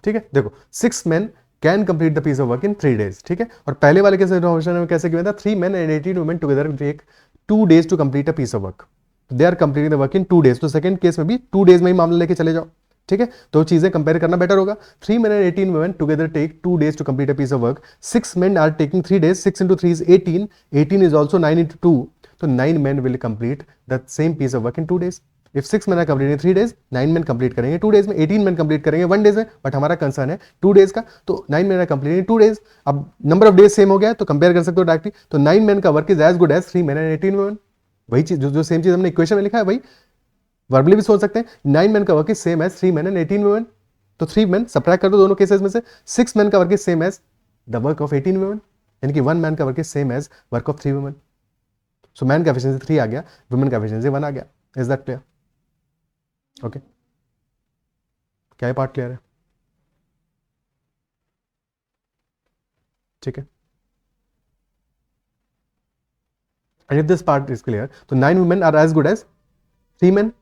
ठीक है, देखो 6 men can complete the piece of work in 3 days. ठीक है, और पहले वाले के सिचुएशन में कैसे किया था? 3 men and 18 women together take 2 days to complete a piece of work. They are completing the work in 2 days. तो सेकंड केस में भी 2 days में ही मामला लेके चले जाओ. ठीक है, तो चीजें कंपेयर करना बेटर होगा. 3 men and 18 women together take 2 days to complete a piece of work. 6 men are taking 3 days. 6 × 3 is 18. 18 is also 9 × 2. तो 9 men will complete the same piece of work in 2 days. If 6 men are completing 3 days, 9 men complete करेंगे 2 days में, 18 men complete करेंगे 1 days में, बट हमारा कंसर्न है 2 days का, तो 9 men are completing 2 days. अब नंबर ऑफ डेज सेम हो गया है तो कंपेयर कर सकते हो डायरेक्टली. तो 9 men का work is as good as 3 men and 18 women. वही चीज जो सेम चीज हमने इक्वेशन में लिखा है वही वर्बली भी सोच सकते हैं. 9 men का work is same as 3 men and 18 women. तो 3 men सब्ट्रैक्ट कर दो दोनों केसेस में से. 6 men का work is same as the work of 18 women, यानी कि 1 man का work is same as work of 3 women. So man का एफिशिएंसी 3 आ गया, वुमेन का एफिशिएंसी 1 आ गया. Is that clear? ओके, क्या ये पार्ट क्लियर है? ठीक है, And if this part is clear, so 9 women are as good as 3 men.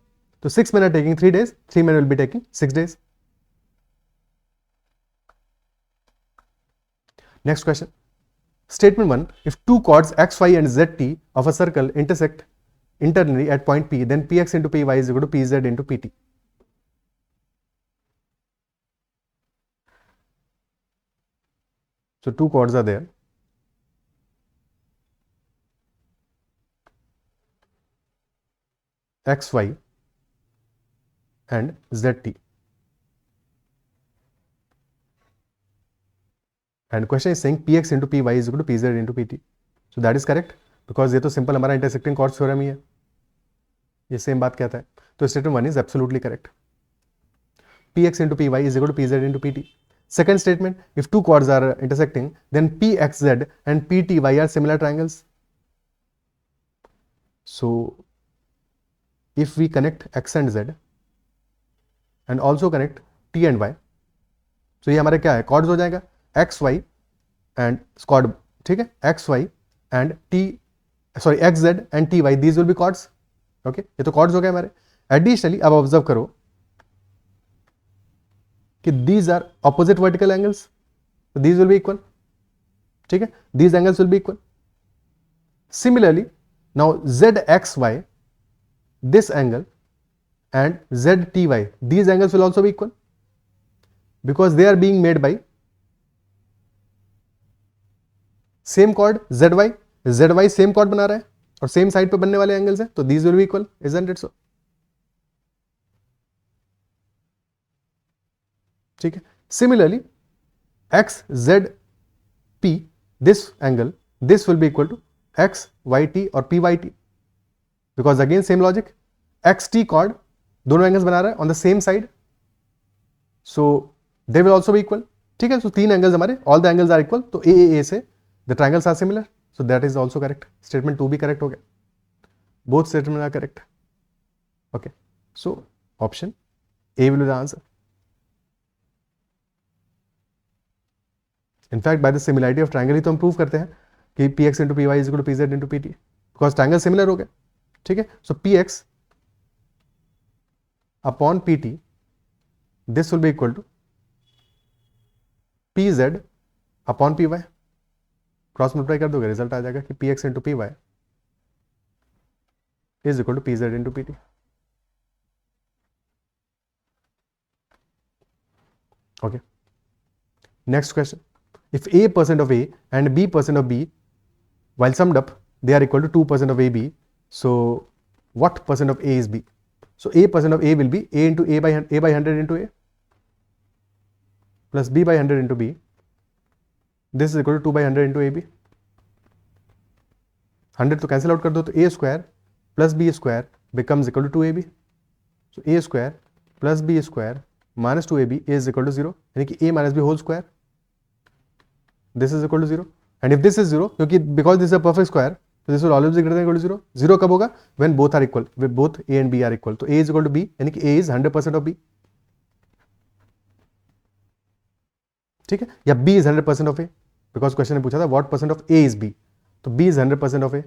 So 6 men are taking 3 days, 3 men will be taking 6 days. Next question. Statement 1. If two chords x, y and zt of a circle intersect internally at point P, then Px into Py is equal to Pz into Pt. So two chords are there. X, y and zt. And question is saying Px into Py is equal to Pz into Pt. So that is correct because ये तो सिंपल हमारा इंटरसेक्टिंग कॉर्ड्स थ्योरम ही है, ये सेम बात कहता है. तो statement 1 is absolutely correct. Px into Py is equal to Pz into Pt. Second statement, if two chords are intersecting, then Pxz and Pty are similar triangles. So if we connect x and z and also connect t and y, so ये हमारे क्या है, chords हो जाएगा x y and chord, ठीक है, x y and x z and t y, these will be chords. Okay, ये तो chords हो गए हमारे. एडिशनली अब ऑब्जर्व करो कि these are opposite vertical angles, so these will be equal. ठीक है, these angles will be equal. Similarly, now zxy, this angle and zty, these angles will also be equal because they are being made by same chord zy same chord बना रहा है और सेम साइड पे बनने वाले एंगल्स हैं, तो these will be equal, isn't it so? ठीक है. Similarly X Z P, this angle, this will be equal to X Y T और P Y T because again same logic, X T chord दोनों एंगल्स बना रहा है on the same side, so they will also be equal. ठीक है, सो तीन एंगल्स हमारे, all the angles are equal, तो ए से the triangles are similar, so that is also correct. Statement 2 भी करेक्ट हो गया, both statement are correct. Okay, so option A will be the answer. In fact by the similarity of triangle ही तो हम प्रूव करते हैं कि P X into P Y is equal to P Z into P T, because triangle similar हो गए. ठीक है, so P X upon P T, this will be equal to P Z upon P Y. Cross multiply कर दोगे, रिजल्ट आ जाएगा कि P X into P Y is equal to P Z into P T. Okay, next question. If A% of A and B% of B, while summed up, they are equal to 2% of AB. So, what percent of A is B? So, A% of A will be A into A by 100 into A plus B by 100 into B. This is equal to 2 by 100 into AB. 100 तो cancel out कर दो, तो A square plus B square becomes equal to 2AB. So, A square plus B square minus 2AB is equal to 0. यानी कि A minus B whole square. This is equal to 0, and if this is 0, क्योंकि because this is a perfect square, so this will always be greater than equal to 0. 0 कब होगा? When both are equal, when both A and B are equal. तो A is equal to B, यानी कि A is 100% of B. ठीक है, या B is 100% of A, because question ने पूछा था what percent of A is B, तो B is 100% of A.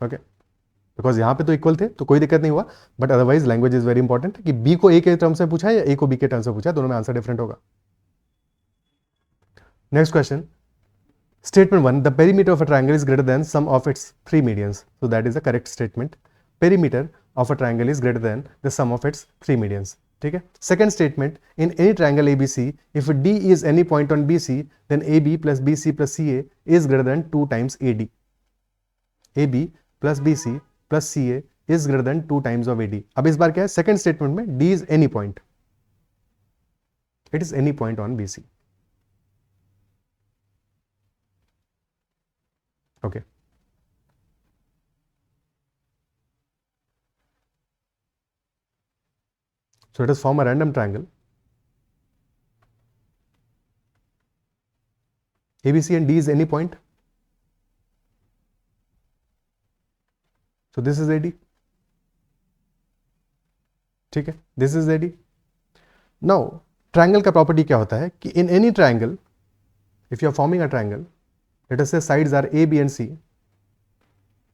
Okay, because यहाँ पे तो इक्वल थे तो कोई दिक्कत नहीं हुआ, but otherwise language is very important कि बी को ए के टर्म्स में पूछा है या ए को बी के टर्म्स में पूछा है, दोनों में आंसर डिफरेंट होगा. Next question. Statement 1, the perimeter of a triangle is greater than sum of its 3 medians. So that is the correct statement. Perimeter of a triangle is greater than the sum of its 3 medians. ठीक है. Second statement, in any triangle ABC, if D is any point on BC, then AB plus BC plus CA is greater than 2 times AD. AB plus BC plus CA is greater than 2 times of AD. अब इस बार क्या है, सेकंड स्टेटमेंट में D is any point, it is any point on BC. Okay. So let us form a random triangle. ABC and D is any point. So this is AD. ठीक है, this is AD. Now triangle का प्रॉपर्टी क्या होता है कि इन any triangle if you are forming a triangle, let us say sides are A, B and C,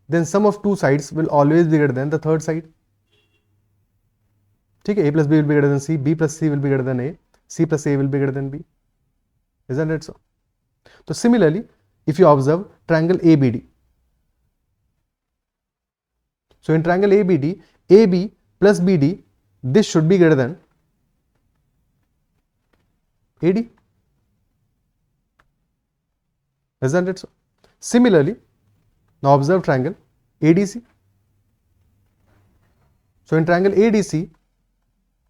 then sum of two sides will always be greater than the third side. ठीक है, A plus B will be greater than C, B plus C will be greater than A, C plus A will be greater than B. Isn't it so? So similarly, if you observe triangle ABD, so in triangle ABD, AB plus BD, this should be greater than AD. Isn't it so? Similarly, now observe triangle ADC. So in triangle ADC,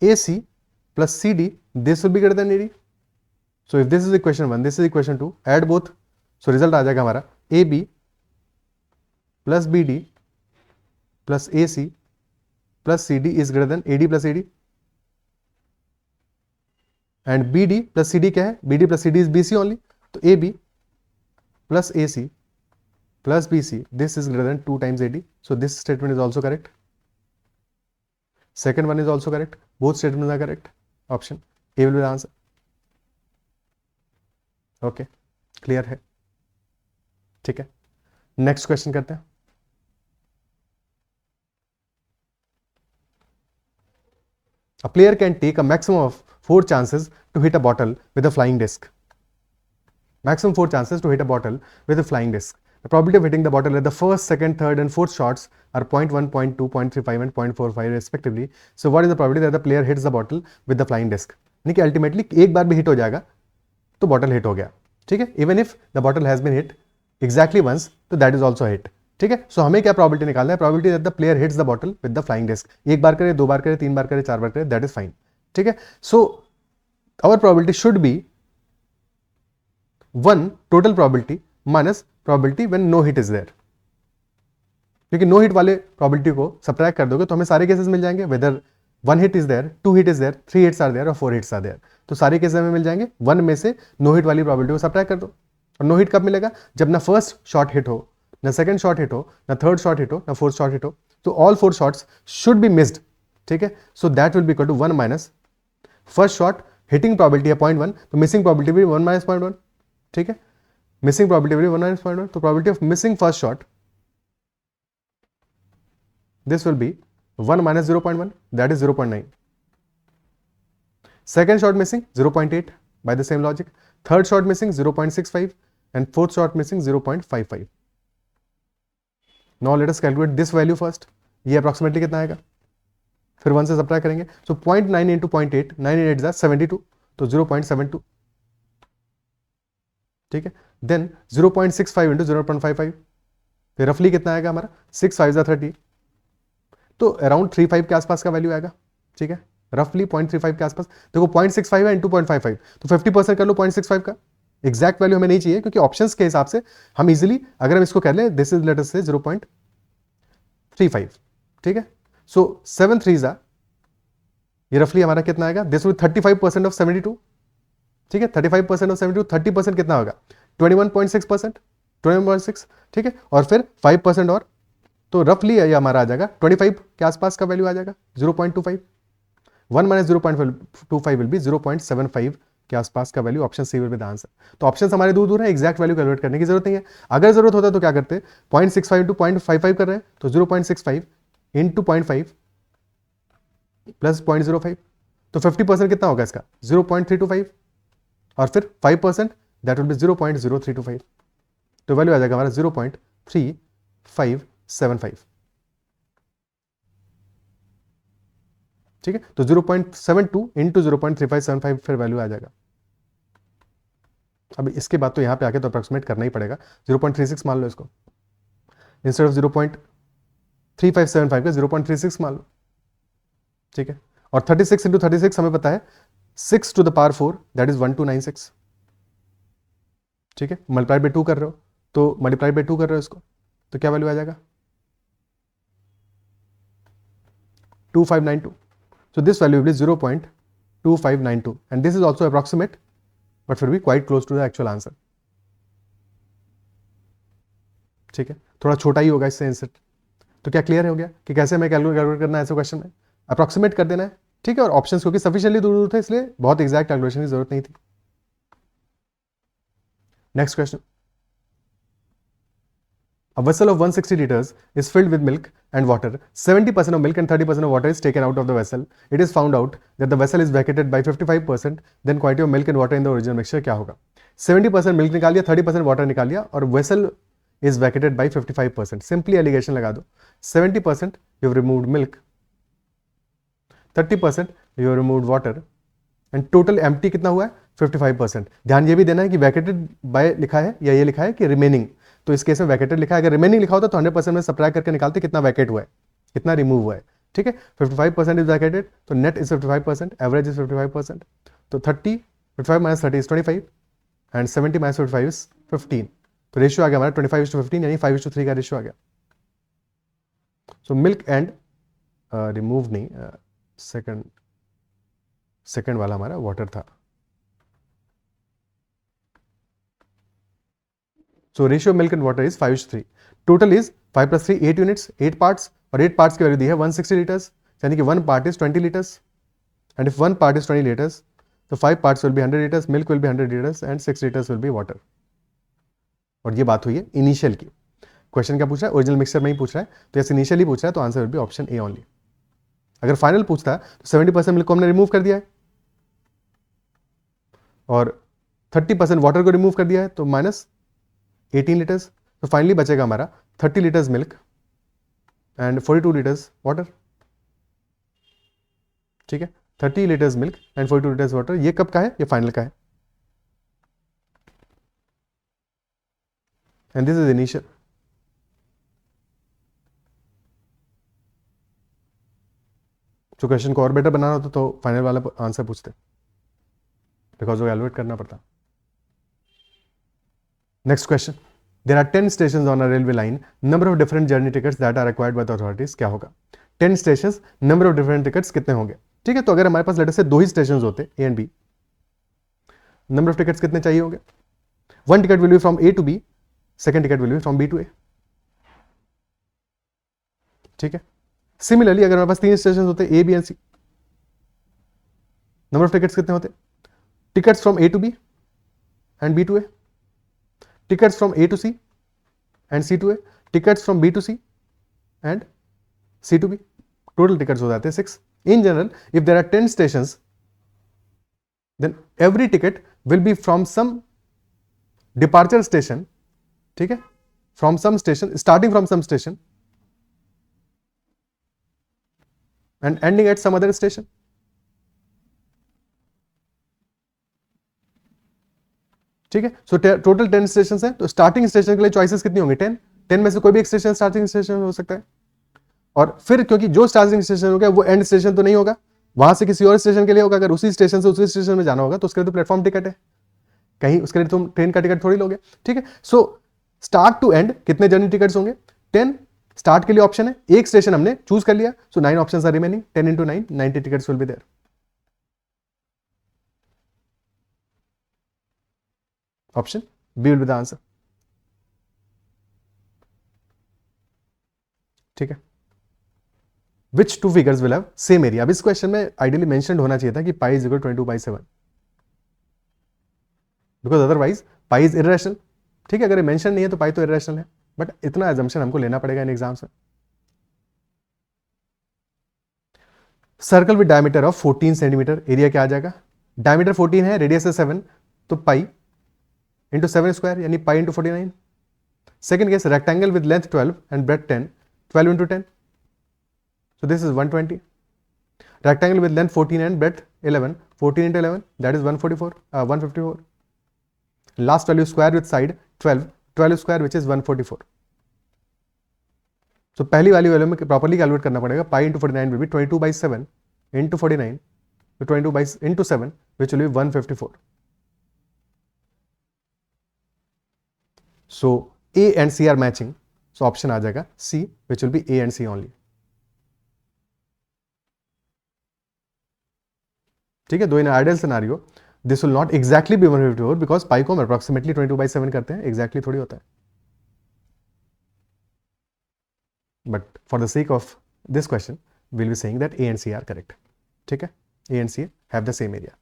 AC plus CD, this will be greater than AD. So if this is equation 1, this is equation 2, add both. So result आ जाएगा हमारा AB plus BD plus AC plus CD is greater than AD plus AD. And BD plus CD क्या है? BD plus CD is BC only. तो AB plus AC plus BC, this is greater than 2 times AD. So this statement is also correct. Second one is also correct. Both statements are correct. Option A will be the answer. Okay, clear है? ठीक है, नेक्स्ट क्वेश्चन करते हैं. A player can take a maximum of 4 chances to hit a bottle with a flying disc. Maximum 4 chances to hit a bottle with a flying disc. The probability of hitting the bottle at the first, second, third and fourth shots are 0.1, 0.2, 0.35 and 0.45 respectively. So what is the probability that the player hits the bottle with the flying disc? यानी कि अल्टीमेटली एक बार भी हिट हो जाएगा तो बॉटल हिट हो गया. ठीक है, even if the bottle has been hit exactly once, तो दैट इज ऑल्सो हिट. ठीक है, सो हमें क्या प्रॉबिलिटी निकालना है? Probability that the player hits the bottle with the flying disc. एक बार करे, 2 बार करे, 3 बार करे, 4 बार करे, दैट इज फाइन. ठीक है, so our probability should be 1 total probability minus probability when no hit is there. क्योंकि नो हिट वाले प्रॉबिलिटी को सब्ट्रैक्ट कर दोगे तो हमें सारे केसेस मिल जाएंगे, whether 1 hit is there, 2 hit is there, 3 hits are there और 4 हिट्स आर देयर. तो सारे केसेस हमें मिल जाएंगे. 1 में से नो हिट वाली प्रॉबिलिटी को सब्ट्रैक्ट कर दो. और नो हिट कब मिलेगा? जब ना फर्स्ट शॉट हिट हो, ना सेकंड शॉट हिट हो, ना थर्ड शॉट हिट हो, ना फोर्थ शॉट हिट हो. तो all 4 shots should be missed. ठीक है, so that will be equal to 1 minus first shot hitting probability है 0.1, तो मिसिंग प्रॉबिलिटी भी 1 माइनस 0.1. ठीक है, मिसिंग प्रॉबिलिटी भी 1 माइनस 0.1. तो probability of missing first shot, this will be 1 minus 0.1, that is 0.9. Second shot missing 0.8 by the same logic. Third shot missing 0.65 and fourth shot missing 0.55. Now let us calculate this value first. ये approximately कितना आएगा? फिर 1 से सब्ट्रैक्ट करेंगे. So 0.9 into 0.8, 9 8 is 72, तो 0.72. ठीक है, then 0.65 into 0.55, फिर रफली कितना आएगा हमारा? 6 5 30, तो अराउंड 35 के आसपास का वैल्यू आएगा. ठीक है, रफली 0.35 के आसपास. देखो 0.65 है इंटू 0.55, तो 50% कर लो 0.65 का. एग्जैक्ट वैल्यू हमें नहीं चाहिए क्योंकि ऑप्शंस के हिसाब से हम इजीली अगर हम इसको कर लें, दिस इज लेट अस से 0.35. ठीक है, सो 7 3 ये रफली हमारा कितना आएगा? This will 35% of 72. ठीक है, 35% ऑफ 72, 30% कितना होगा? 21.6%, 21.6. ठीक है, और फिर 5% और, तो रफली ये हमारा आ जाएगा 25 के आसपास का वैल्यू आ जाएगा, 0.25. 1 माइनस 0.25 विल बी 0.75 के आसपास का value. Option C will be the answer. तो ऑप्शन हमारे दूर दूर है, एग्जैक्ट वैल्यू कैलकुलेट करने की जरूरत नहीं है. अगर जरूरत होता तो क्या करते? 0.65 इंटू 0.55 कर रहे हैं, तो 0.65 इंटू 0.5 प्लस 0.05, तो 50% कितना होगा इसका? 0.325 और फिर 5% दैट विल बी 0.0325. तो वैल्यू आ जाएगा हमारा 0.3575. ठीक है, तो 0.72 इंटू 0.3575 फिर वैल्यू आ जाएगा. अब इसके बाद तो यहां पे आके तो अप्रोक्सीमेट करना ही पड़ेगा. 0.36 मान लो इसको, इंस्टेड ऑफ 0.3575 का 0.36 मान लो. ठीक है, और 36 इंटू 36 हमें पता है 6 to the power 4, that is 1296. ठीक है, मल्टीप्लाई बाय 2 कर रहे हो, तो मल्टीप्लाई बाय 2 कर रहे हो इसको, तो क्या वैल्यू आ जाएगा? 2592. So this value will be 0.2592 and this is also approximate but will be quite close to the actual answer. ठीक है, थोड़ा छोटा ही होगा इससे आंसर. तो क्या क्लियर हो गया कि कैसे हमें कैलकुलेट करना है ऐसे क्वेश्चन में? अप्रोक्सीमेट कर देना है. ठीक है, और ऑप्शंस क्योंकि सफिशिएंटली दूर दूर थे इसलिए बहुत एग्जैक्ट कैलकुलेशन की जरूरत नहीं थी. Next question. A vessel of 160 liters is filled with milk and water. 70% of milk and 30% of water is taken out of the vessel. It is found out that the vessel is vacated by 55%. Then quantity of milk and water in the original mixture क्या होगा? 70% milk निकाल लिया, 30% water निकाल लिया और vessel is vacated by 55%. Simply allegation लगा दो. 70% you have removed milk, 30% you have removed water and total empty कितना हुआ है? 55%. ध्यान ये भी देना है कि vacated by लिखा है या ये लिखा है कि remaining. तो इस केस में वैकेटेड लिखा है, अगर रिमेनिंग लिखा होता तो 100% में सबट्रैक्ट करके निकालते कितना वैकेट हुआ है, कितना रिमूव हुआ है. ठीक है, 55% इज वैकेटेड, तो नेट इज 55%, एवरेज इज 55%. तो 55 minus 30 is 25 and 70 minus 55 is 15. तो रेशियो आ गया हमारा 25:15 यानी 5:3 का रेशियो आ गया. सो मिल्क एंड रिमूव नहीं, सेकंड वाला हमारा वाटर था. So ratio of milk and water is 5:3. Total is 5 plus 3, 8 units, 8 parts, और 8 parts की वैल्यू दी है 160 liters, यानी कि 1 part is 20 liters. And if 1 part is 20 liters, so 5 parts will be 100 liters, milk will be 100 liters, and 6 liters will be water. और ये बात हुई है इनिशियल की. क्वेश्चन क्या पूछ रहा है? ओरिजिनल मिक्सचर में ही पूछ रहा है, तो यस इनिशियली पूछ रहा है, तो answer will B option A only. अगर फाइनल पूछता है तो 70% मिल्क को हमने रिमूव कर दिया है और 30% वाटर को रिमूव कर दिया है, तो माइनस 18 liters. तो फाइनली बचेगा हमारा 30 liters milk and 42 liters water. ठीक है, 30 liters milk and 42 liters water. ये कब का है? ये फाइनल का है. And this is initial. जो क्वेश्चन को और बेटर बनाना होता तो फाइनल वाला आंसर पूछते, बिकॉज वो एवेलुएट करना पड़ता. Next question. There are 10 stations on a railway line. Number of different journey tickets that are required by the authorities. क्या होगा? 10 stations, number of different tickets कितने होंगे? ठीक है, तो अगर हमारे पास लेटर से 2 ही stations होते A and B, number of tickets कितने चाहिए होंगे? 1 ticket will be from A to B, second ticket will be from B to A. ठीक है. Similarly, अगर हमारे पास 3 stations होते A, B and C, number of tickets कितने होते? Tickets from A to B and B to A. Tickets from A to C and C to A, tickets from B to C and C to B. Total tickets हो जाते हैं 6. In general, if there are 10 stations, then every ticket will be from some departure station. ठीक है, from some station, starting from some station and ending at some other station. ठीक है, सो टोटल 10 स्टेशन है, तो स्टार्टिंग स्टेशन के लिए चॉइसेस कितनी होंगी? 10 में से कोई भी एक स्टेशन स्टार्टिंग स्टेशन हो सकता है. और फिर क्योंकि जो स्टार्टिंग स्टेशन होगा वो एंड स्टेशन तो नहीं होगा, वहां से किसी और स्टेशन के लिए होगा. अगर उसी स्टेशन से उसी स्टेशन में जाना होगा तो उसके लिए तो प्लेटफॉर्म टिकट है, कहीं उसके लिए तुम ट्रेन का टिकट थोड़ी लोगे. ठीक है, सो स्टार्ट टू एंड कितने जर्नी टिकट्स होंगे? 10. स्टार्ट के लिए ऑप्शन है, एक स्टेशन हमने चूज कर लिया, so 9 options are remaining. 10 into 9, 90 tickets will be there. Option B will be the answer. ठीक है. Which two figures will have same area? अब इस क्वेश्चन में आइडियली मेंशन्ड होना चाहिए था कि pi is equal 22/7, because otherwise pi is irrational. ठीक है, अगर ये मेंशन नहीं है तो पाई तो इरेशनल है, बट इतना एजम्पशन हमको लेना पड़ेगा इन एग्जाम्स में. Circle with diameter of 14 centimetre, area क्या आ जाएगा? डायमीटर 14 है, रेडियस है 7, तो पाई इंटू 7 स्क्वायर यानी pi into 49. Second case, rectangle with length 12 and breadth 10, 12 into 10, so this is 120. Rectangle with length 14 and breadth 11, 14 into 11, that is 154. Last value square with side 12 square which is 144. So पहली वाली वैल्यू में प्रॉपर्ली कैलकुलेट करना पड़ेगा. पाई into 49 will be 22/7 into 49, so 22 into 7 which will be 154. So A and C are matching, so option आ जाएगा C which will be A and C only. ठीक है, though in ideal scenario this will not exactly be 154 because pi को हम अप्रोक्सीमेटली 22/7 करते हैं, एग्जैक्टली थोड़ी होता है. But for the sake of this question will be saying that A and C are correct. ठीक है, A and C have the same area.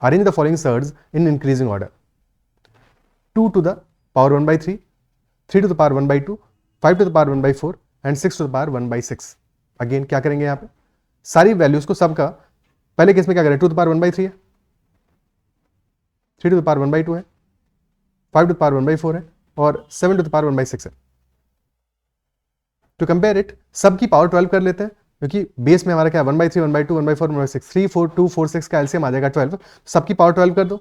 Arrange the following surds in increasing order. 2 to the power 1 by 3, 3 to the power 1 by 2, 5 to the power 1 by 4 and 6 to the power 1 by 6. Again क्या करेंगे यहाँ पे, सारी वैल्यूज को सबका, पहले केस में क्या करें, 2 to the power 1 by 3 है, 3 to the power 1 by 2 है, 5 to the power 1 by 4 है और 7 to the power 1 by 6 है. टू कंपेयर इट सबकी पावर 12 कर लेते हैं, क्योंकि बेस में हमारा क्या है 1 by 3, 1 by 2, 1 by 4, 1 by 6, 3, 4, 2, 4, 6 का एलसीएम आ जाएगा 12. सबकी पावर 12 कर दो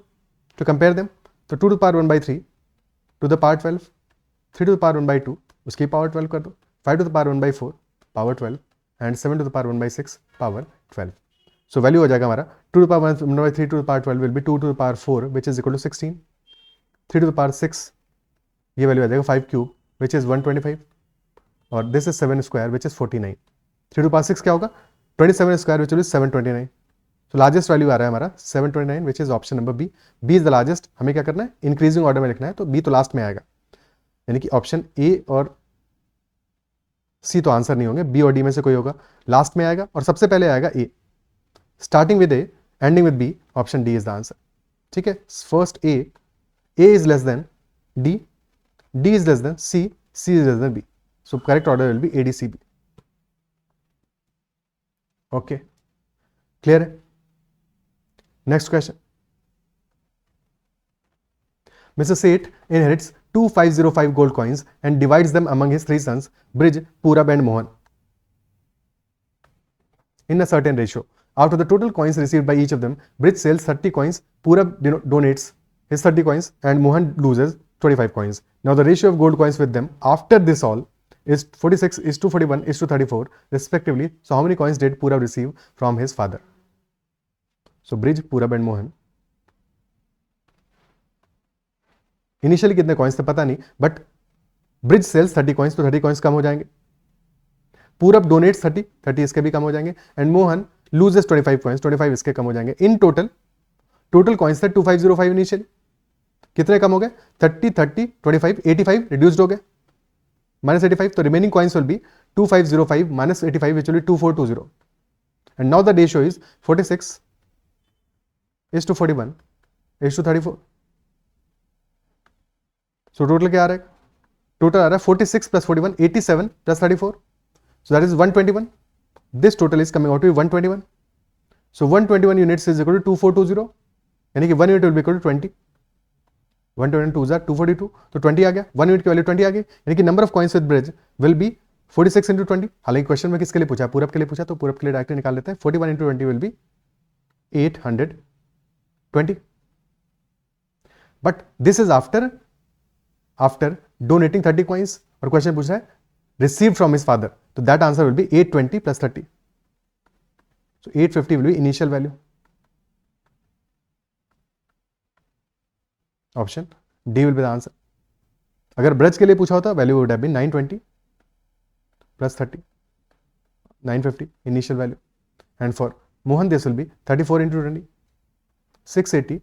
टू कंपेयर देम. तो 2 to the power 1 by 3 to the power 12, 3 to the power 1 by 2 उसकी पावर 12 कर दो, 5 to the power 1 by 4 power 12 and 7 to the power 1 by 6 power 12. So value हो जाएगा हमारा 2 to the power 1 by 3 to the power 12 will be 2 to the power 4 which is equal to 16, 3 to the power 6 ये वैल्यू आ जाएगा 5 क्यूब which is 125 और this is 7 square which is 49. 3 to the power 6 क्या होगा 27 स्क्वायर विच इज 729. तो लार्जेस्ट वैल्यू आ रहा है हमारा 729 which is option number B. B is the largest. हमें क्या करना है, इंक्रीजिंग ऑर्डर में लिखना है, तो बी तो लास्ट में आएगा, यानी कि ऑप्शन ए और सी तो आंसर नहीं होंगे, बी और डी में से कोई होगा, लास्ट में आएगा और सबसे पहले आएगा A. Starting with A ending with B, option D is the answer. ठीक है, first A is less than D, D is less than C, C is less than B. So correct order will be ADCB. Okay, clear? Next question. Mr. Seth inherits 2505 gold coins and divides them among his 3 sons, Brij, Purab and Mohan, in a certain ratio. Out of the total coins received by each of them, Brij sells 30 coins, Purab donates his 30 coins and Mohan loses 25 coins. Now the ratio of gold coins with them after this all is 46 is to 41 is to 34 respectively. So how many coins did Purab receive from his father? So Brij, Purab and Mohan, initially कितने कॉइन्स थे पता नहीं, बट ब्रिज सेल्स 30 कॉइन्स, तो 30 कॉइन्स कम हो जाएंगे. पूरब डोनेट्स 30, 30 इसके भी कम हो जाएंगे एंड मोहन लूजेस 25 कॉइन्स, 25 इसके कम हो जाएंगे. इन टोटल कॉइन्स थे 2505 इनिशियली, कितने कम हो गए 30, 30, 25, 85 रिड्यूस्ड हो गए minus 85. तो remaining coins will be 2505 minus 85 which will be 2420 and now the ratio is 46 is to 41 is to 34. so total क्या आ रहा है, total आ रहा है 46 plus 41 87 plus 34, so that is 121. this total is coming out to be 121. so 121 units is equal to 2420, यानी कि 1 unit will be equal to 20. 122 is 242, तो 20 आ गया, 1 यूनिट की वैल्यू 20 आ गई, यानी कि number of coins with bridge will be 46 into 20. हालांकि क्वेश्चन में किसके लिए पूछा, पूरब के लिए पूछा, तो पूरब के लिए डायरेक्टली निकाल लेते हैं. 41 into 20 will be 820. But this is after donating 30 coins और क्वेश्चन पूछ रहा है रिसीव फ्रॉम हिज फादर, तो that answer will be 820 plus 30. so 850 will be initial value. Option D will be the answer. अगर ब्रज के लिए पूछा होता value would have been 920 plus 30, 950 initial value. And for Mohan this will be 34 into 20, 680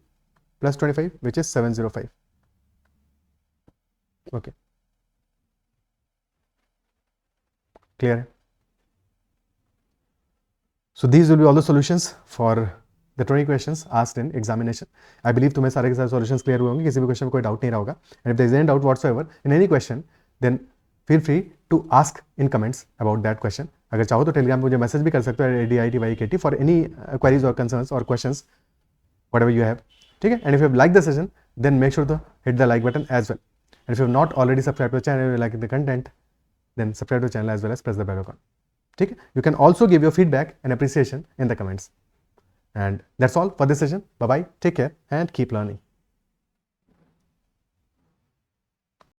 plus 25 which is 705. okay, clear. so these will be all the solutions for the 20 questions asked in examination. I believe तुम्हें सारे के सारे solutions clear हुए होंगे, किसी भी क्वेश्चन में कोई डाउट नहीं रहा होगा. and if there is any doubt whatsoever in any question then feel free to ask in comments about that question. अगर चाहो तो टेलीग्राम मुझे मैसेज भी कर सकते हो ADITYKT for any queries or concerns or questions whatever you have. ठीक है, and if you have liked the session then make sure to hit the like button as well. and if you have not already subscribed to the channel and you like the content then subscribe to the channel as well as press the bell icon. ठीक है, you can also give your feedback and appreciation in the comments. And that's all for this session. Bye bye, take care and keep learning.